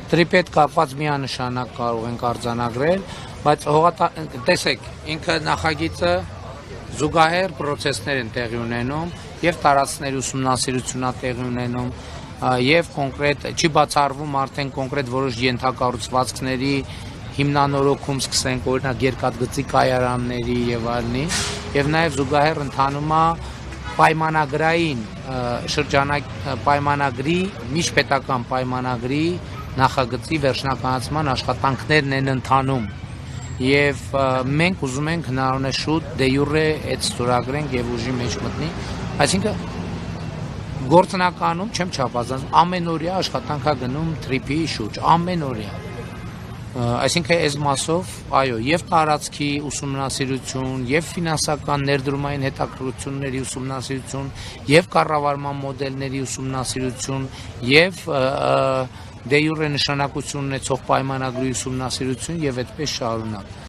Տրիպի հետ կապված միանշանակ կարող ենք արձանագրել, բայց տեսեք, ինքը նախագիծը զուգահեռ պրոցեսներ են տեղի ունենում եւ տարածքների ուսումնասիրությունն է տեղի ունենում եւ կոնկրետ չի բացառվում արդեն կոնկրետ որոշ ենթակառուցվածքների հիմնանորոգում սկսենք օրինակ երկաթգծի կայարանների եւ այլնի եւ նաեւ զուգահեռ ընթանում է պայմանագրային պայմանագրի միջպետական պայմանագրի նախագծի վերջնականացման աշխատանքներն են ընթանում եւ մենք ուզում ենք հնարավորինս շուտ դե յուրե այդ ստորագրենք եւ ուժի մեջ մտնի, այսինքն գործնականում չեմ չափազանցում ամենօրյա աշխատանքա գնում տրիպի շուրջ ամենօրյա, այսինքն այս մասով այո եւ տարածքի ուսումնասիրություն եւ ֆինանսական ներդրումային հետաքրքրությունների ուսումնասիրություն եւ կառավարման մոդելների ուսումնասիրություն եւ դե յուրե նշանակություն ունեցող պայմանագրի ուսումնասիրություն եւ այդպես շարունակ